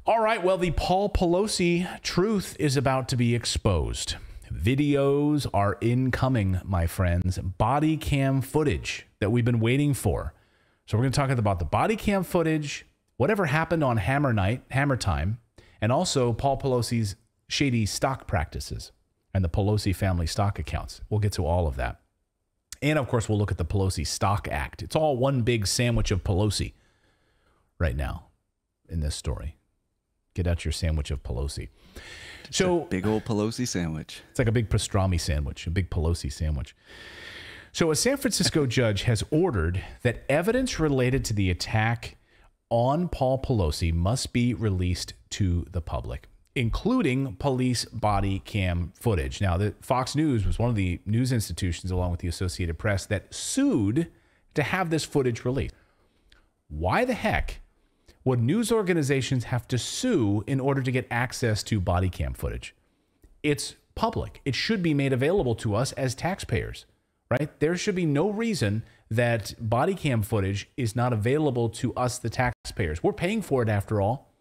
All right, well, the Paul Pelosi truth is about to be exposed. Videos are incoming, my friends. Body cam footage that we've been waiting for. So we're going to talk about the body cam footage, whatever happened on Hammer Time, and also Paul Pelosi's shady stock practices and the Pelosi family stock accounts. We'll get to all of that. And, of course, we'll look at the Pelosi Stock Act. It's all one big sandwich of Pelosi right now in this story. Get out your sandwich of Pelosi. So big old Pelosi sandwich. It's like a big pastrami sandwich, a big Pelosi sandwich. So a San Francisco judge has ordered that evidence related to the attack on Paul Pelosi must be released to the public, including police body cam footage. Now, the Fox News was one of the news institutions, along with the Associated Press, that sued to have this footage released. Why the heck would news organizations have to sue in order to get access to body cam footage? It's public. It should be made available to us as taxpayers, right? There should be no reason that body cam footage is not available to us, the taxpayers. We're paying for it after all.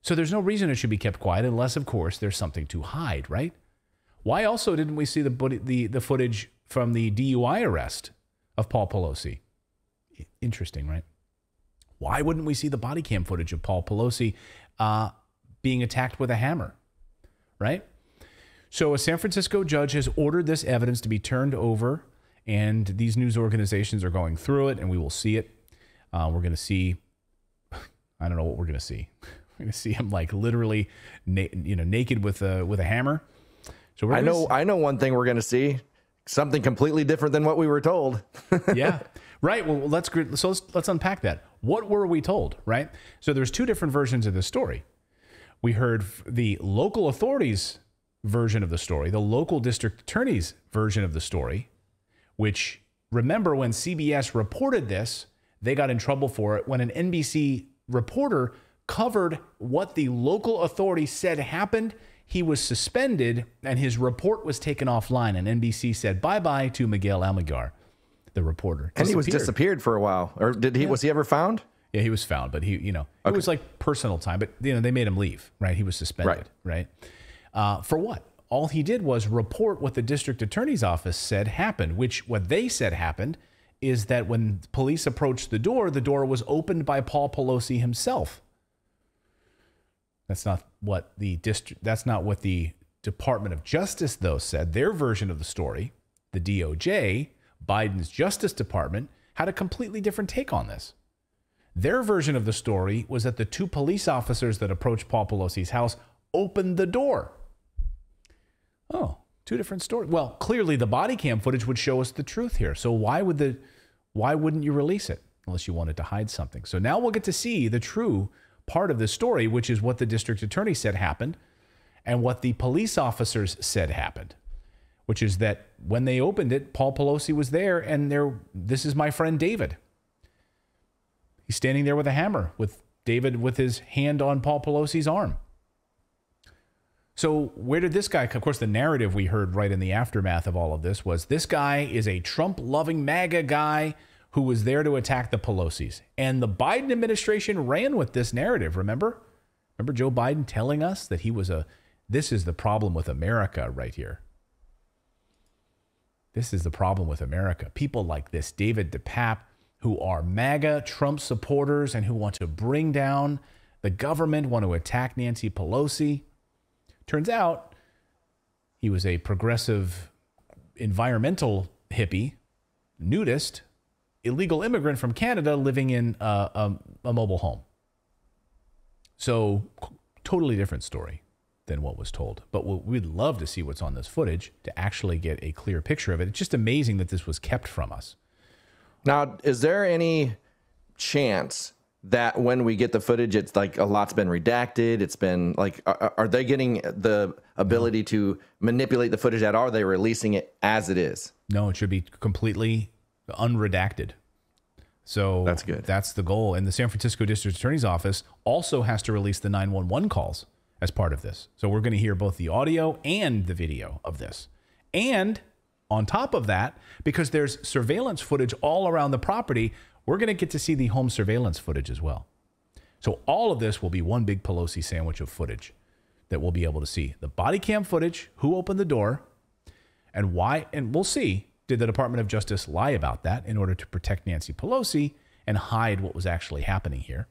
So there's no reason it should be kept quiet unless, of course, there's something to hide, right? Why also didn't we see the footage from the DUI arrest of Paul Pelosi? Interesting, right? Why wouldn't we see the body cam footage of Paul Pelosi being attacked with a hammer, right? So a San Francisco judge has ordered this evidence to be turned over, and these news organizations are going through it, and we will see it. We're going to see, I don't know what we're going to see. We're going to see him like literally, naked with a hammer. So I know one thing we're going to see. Something completely different than what we were told. Yeah. Right. Well, let's unpack that. What were we told, right? So there's two different versions of the story. We heard the local authorities' version of the story, the local district attorney's version of the story, which, remember, when CBS reported this, they got in trouble for it when an NBC reporter covered what the local authority said happened. He was suspended and his report was taken offline, and NBC said bye-bye to Miguel Almaguer, the reporter. And he was disappeared for a while. Or was he ever found? Yeah, he was found, but it was like personal time, but they made him leave, right? He was suspended, right? For what? All he did was report what the district attorney's office said happened, which what they said happened is that when police approached the door was opened by Paul Pelosi himself. That's not what the Department of Justice, though, said. Their version of the story, the DOJ, Biden's Justice Department, had a completely different take on this. Their version of the story was that the two police officers that approached Paul Pelosi's house opened the door. Oh, two different stories. Well, clearly the body cam footage would show us the truth here. So why wouldn't you release it unless you wanted to hide something? So now we'll get to see the true part of the story, which is what the district attorney said happened and what the police officers said happened, which is that when they opened it, Paul Pelosi was there, and this is my friend David. He's standing there with a hammer, with David with his hand on Paul Pelosi's arm. So where did this guy come? Of course, the narrative we heard right in the aftermath of all of this was this guy is a Trump-loving MAGA guy who was there to attack the Pelosis. And the Biden administration ran with this narrative, remember? Remember Joe Biden telling us that this is the problem with America right here. This is the problem with America. People like this, David DePape, who are MAGA Trump supporters and who want to bring down the government, want to attack Nancy Pelosi. Turns out he was a progressive environmental hippie, nudist, illegal immigrant from Canada living in a mobile home. So totally different story than what was told. But we'd love to see what's on this footage to actually get a clear picture of it. It's just amazing that this was kept from us. Now, is there any chance that when we get the footage, it's like a lot's been redacted? It's been like, are they getting the ability to manipulate the footage at all? Or are they releasing it as it is? No, it should be completely unredacted. So that's good. That's the goal. And the San Francisco District Attorney's Office also has to release the 911 calls as part of this. So we're going to hear both the audio and the video of this. And on top of that, because there's surveillance footage all around the property, we're going to get to see the home surveillance footage as well. So all of this will be one big Pelosi sandwich of footage that we'll be able to see. The body cam footage, who opened the door, and why, and we'll see, did the Department of Justice lie about that in order to protect Nancy Pelosi and hide what was actually happening here?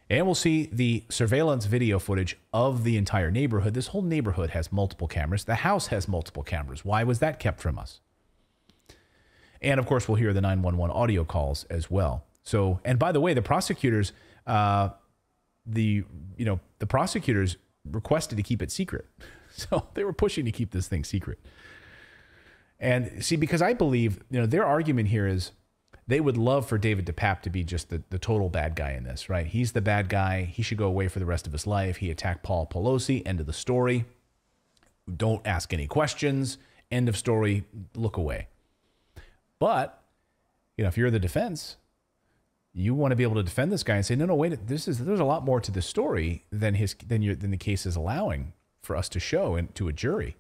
And we'll see the surveillance video footage of the entire neighborhood. This whole neighborhood has multiple cameras. The house has multiple cameras. Why was that kept from us? And of course, we'll hear the 911 audio calls as well. So, and by the way, the prosecutors, the prosecutors requested to keep it secret. So they were pushing to keep this thing secret. And see, because I believe, their argument here is they would love for David DePape to be just the total bad guy in this, right? He's the bad guy. He should go away for the rest of his life. He attacked Paul Pelosi. End of the story. Don't ask any questions. End of story. Look away. But, if you're the defense, you want to be able to defend this guy and say, no, wait, there's a lot more to this story than the case is allowing for us to show to a jury.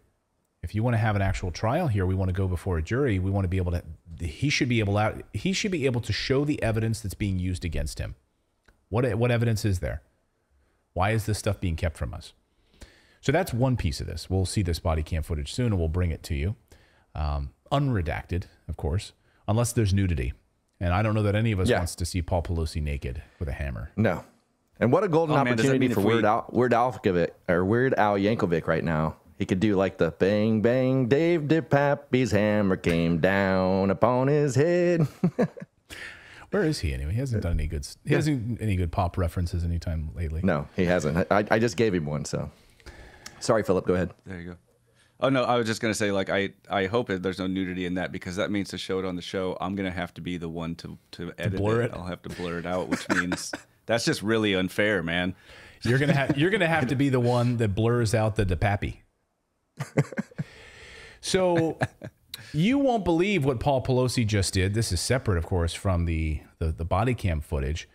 If you want to have an actual trial here, we want to go before a jury. We want to be able to. He should be able to show the evidence that's being used against him. What evidence is there? Why is this stuff being kept from us? So that's one piece of this. We'll see this body cam footage soon, and we'll bring it to you, unredacted, of course, unless there's nudity. And I don't know that any of us wants to see Paul Pelosi naked with a hammer. No. And what a golden opportunity for Weird Al Yankovic right now. He could do like the bang, bang, Dave DePape's hammer came down upon his head. Where is he anyway? He hasn't done any good. He hasn't any good pop references anytime lately. No, he hasn't. I just gave him one. So sorry, Philip. Go ahead. There you go. Oh no, I was just gonna say I hope there's no nudity in that, because that means to show it on the show, I'm gonna have to be the one to edit blur it. I'll have to blur it out, which means that's just really unfair, man. You're gonna have to be the one that blurs out the DePape. So you won't believe what Paul Pelosi just did. This is separate, of course, from the body cam footage.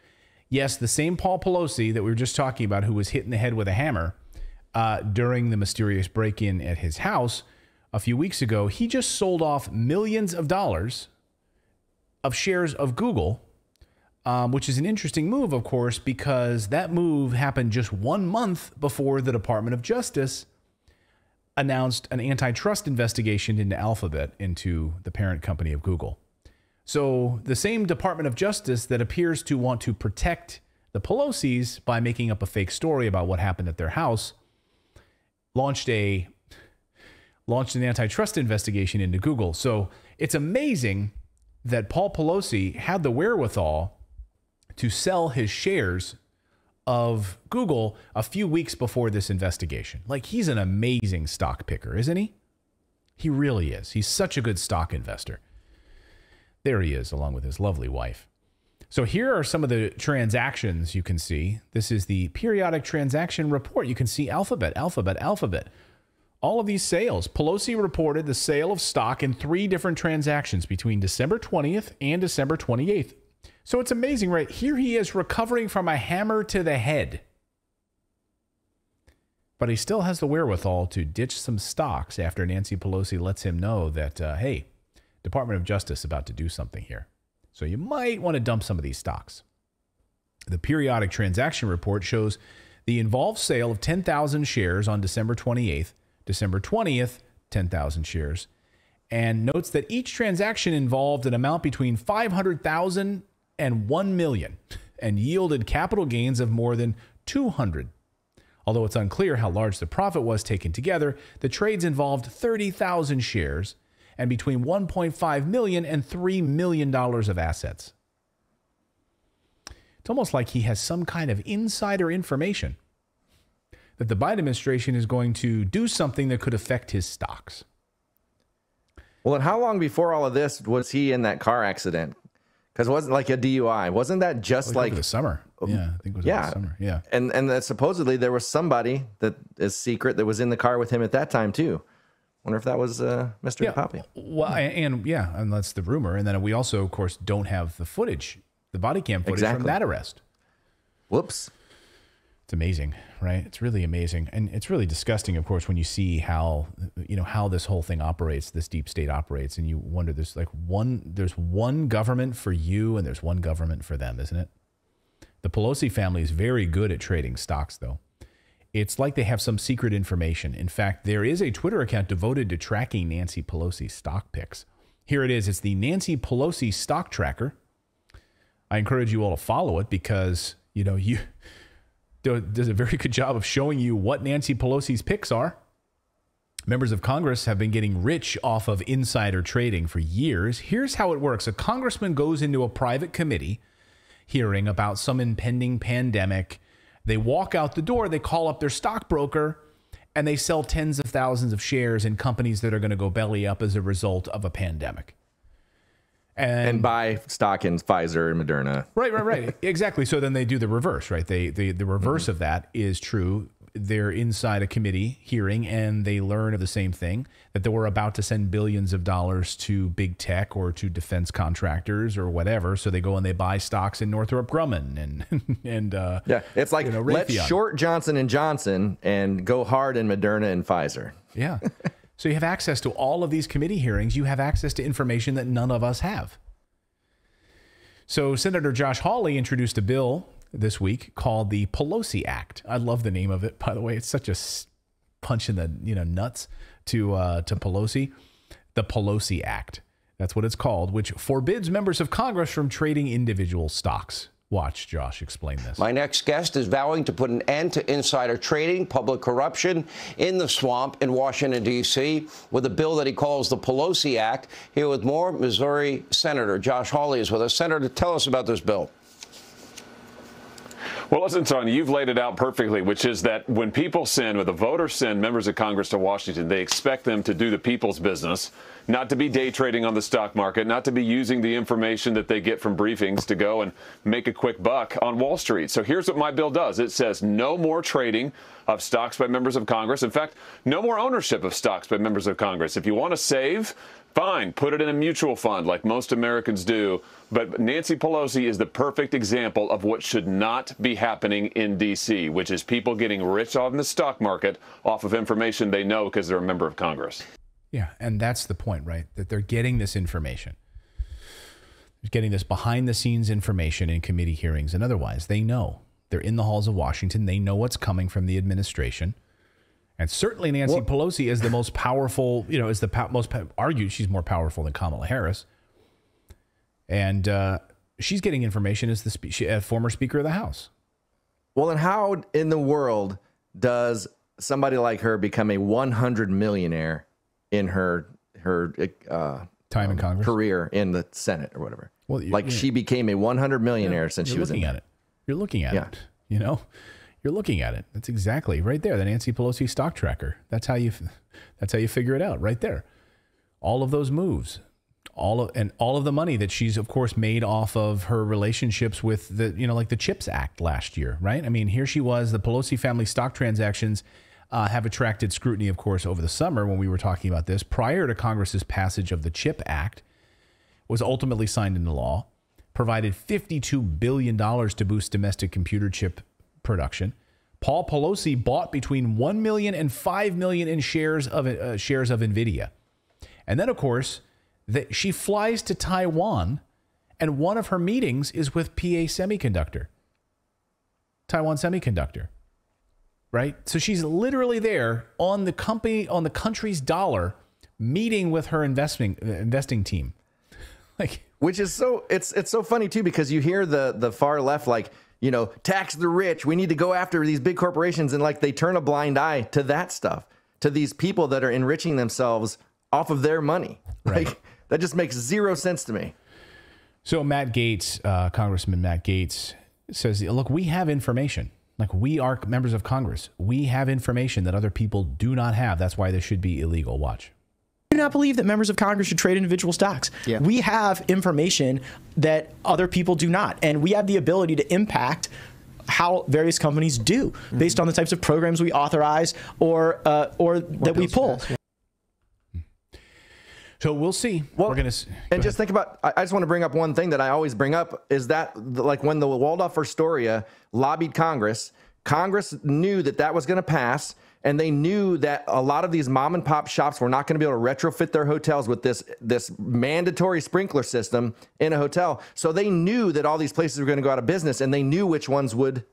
Yes, the same Paul Pelosi that we were just talking about, who was hit in the head with a hammer during the mysterious break-in at his house a few weeks ago, he just sold off millions of dollars of shares of Google, which is an interesting move, of course, because that move happened just 1 month before the Department of Justice announced an antitrust investigation into Alphabet, into the parent company of Google. So the same Department of Justice that appears to want to protect the Pelosi's by making up a fake story about what happened at their house launched an antitrust investigation into Google. So it's amazing that Paul Pelosi had the wherewithal to sell his shares of Google a few weeks before this investigation. Like, he's an amazing stock picker, isn't he? He really is. He's such a good stock investor. There he is, along with his lovely wife. So here are some of the transactions you can see. This is the periodic transaction report. You can see Alphabet. All of these sales. Pelosi reported the sale of stock in 3 different transactions between December 20th and December 28th. So it's amazing, right? Here he is recovering from a hammer to the head. But he still has the wherewithal to ditch some stocks after Nancy Pelosi lets him know that, hey, Department of Justice about to do something here. So you might want to dump some of these stocks. The periodic transaction report shows the involved sale of 10,000 shares on December 28th, December 20th, 10,000 shares, and notes that each transaction involved an amount between 500,000 and 1 million and yielded capital gains of more than 200. Although it's unclear how large the profit was taken together, the trades involved 30,000 shares and between $1.5 million and $3 million of assets. It's almost like he has some kind of insider information that the Biden administration is going to do something that could affect his stocks. Well, and how long before all of this was he in that car accident? Because it wasn't like a DUI. Wasn't that just like over the summer? Yeah, I think it was over the summer. Yeah. And that supposedly there was somebody that is secret that was in the car with him at that time too. Wonder if that was Mr. DePape. Well, and that's the rumor. And then we also, of course, don't have the footage, the body cam footage from that arrest. Whoops. It's amazing, right? It's really amazing. And it's really disgusting, of course, when you see how this whole thing operates, this deep state operates, and you wonder, there's one government for you and there's one government for them, isn't it? The Pelosi family is very good at trading stocks, though. It's like they have some secret information. In fact, there is a Twitter account devoted to tracking Nancy Pelosi's stock picks. Here it is. It's the Nancy Pelosi Stock Tracker. I encourage you all to follow it because, you does a very good job of showing you what Nancy Pelosi's picks are. Members of Congress have been getting rich off of insider trading for years. Here's how it works. A congressman goes into a private committee hearing about some impending pandemic. They walk out the door, they call up their stockbroker, and they sell tens of thousands of shares in companies that are going to go belly up as a result of a pandemic. And buy stock in Pfizer and Moderna. Right. Exactly. So then they do the reverse, right? The reverse of that is true. They're inside a committee hearing and they learn of the same thing, that they were about to send billions of dollars to big tech or to defense contractors or whatever. So they go and they buy stocks in Northrop Grumman and it's like, let's Raytheon. short Johnson & Johnson and go hard in Moderna and Pfizer. Yeah. So you have access to all of these committee hearings. You have access to information that none of us have. So Senator Josh Hawley introduced a bill this week called the Pelosi Act. I love the name of it, by the way. It's such a punch in the nuts to Pelosi. The Pelosi Act. That's what it's called, which forbids members of Congress from trading individual stocks. Watch Josh explain this. My next guest is vowing to put an end to insider trading, public corruption in the swamp in Washington, D.C., with a bill that he calls the Pelosi Act. Here with more, Missouri Senator Josh Hawley is with us. Senator, tell us about this bill. Well, listen, Tony, you've laid it out perfectly, which is that when people send, when the voters send members of Congress to Washington, they expect them to do the people's business, not to be day trading on the stock market, not to be using the information that they get from briefings to go and make a quick buck on Wall Street. So here's what my bill does. It says no more trading of stocks by members of Congress. In fact, no more ownership of stocks by members of Congress. If you want to save, fine, put it in a mutual fund like most Americans do. But Nancy Pelosi is the perfect example of what should not be happening in D.C., which is people getting rich on the stock market off of information they know because they're a member of Congress. Yeah, and that's the point, right? That they're getting this information. They're getting this behind-the-scenes information in committee hearings and otherwise. They know. They're in the halls of Washington. They know what's coming from the administration. And certainly Nancy Pelosi is the most powerful, is the most argued she's more powerful than Kamala Harris. And she's getting information as the former Speaker of the House. Well, then how in the world does somebody like her become a 100 millionaire in her time in Congress, career in the Senate or whatever? Well, she became a 100 millionaire since she was looking at it. You're looking at it. You're looking at it. That's exactly right there. The Nancy Pelosi stock tracker. That's how you figure it out right there. All of those moves, all of the money that she's of course made off of her relationships with the, like the CHIPS Act last year, right? I mean, here she was. The Pelosi family stock transactions have attracted scrutiny, of course, over the summer when we were talking about this. Prior to Congress's passage of the CHIP Act, was ultimately signed into law, provided $52 billion to boost domestic computer chip production. Paul Pelosi bought between 1 million and 5 million in shares of NVIDIA. And then, of course, she flies to Taiwan, and one of her meetings is with Taiwan Semiconductor, right? So she's literally there on the country's dollar, meeting with her investing team. Which is it's so funny too, because you hear the far left tax the rich. We need to go after these big corporations, and they turn a blind eye to that stuff, to these people that are enriching themselves off of their money. Right. That just makes zero sense to me. So Matt Gaetz, Congressman Matt Gaetz, says, look, we have information. We are members of Congress. We have information that other people do not have. That's why this should be illegal. Watch. I do not believe that members of Congress should trade individual stocks. Yeah. We have information that other people do not, and we have the ability to impact how various companies do based on the types of programs we authorize or that we pull. So we'll see. Well, just think about, I just want to bring up one thing that I always bring up is that when the Waldorf Astoria lobbied Congress Congress knew that that was going to pass, and they knew that a lot of these mom and pop shops were not going to be able to retrofit their hotels with this mandatory sprinkler system in a hotel. So they knew that all these places were going to go out of business, and they knew which ones would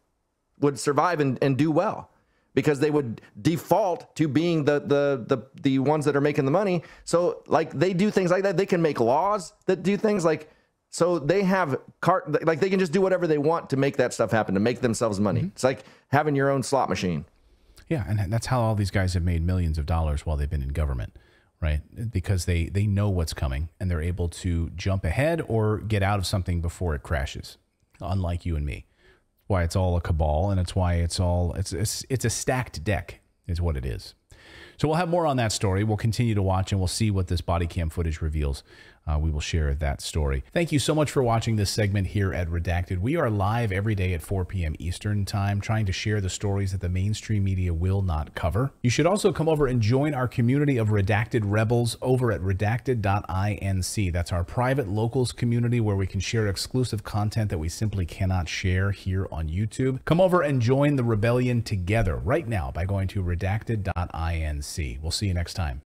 survive and do well, because they would default to being the ones that are making the money. So like they do things like that. They can make laws that do things like, so they have like they can just do whatever they want to make that stuff happen, to make themselves money. It's like having your own slot machine. Yeah, and that's how all these guys have made millions of dollars while they've been in government, right? Because they know what's coming, and they're able to jump ahead or get out of something before it crashes, unlike you and me. Why it's all a cabal, and it's why it's a stacked deck is what it is. So we'll have more on that story. We'll continue to watch, and we'll see what this body cam footage reveals. We will share that story. Thank you so much for watching this segment here at Redacted. We are live every day at 4 p.m. Eastern Time, trying to share the stories that the mainstream media will not cover. You should also come over and join our community of Redacted Rebels over at redacted.inc. That's our private locals community where we can share exclusive content that we simply cannot share here on YouTube. Come over and join the rebellion together right now by going to redacted.inc. We'll see you next time.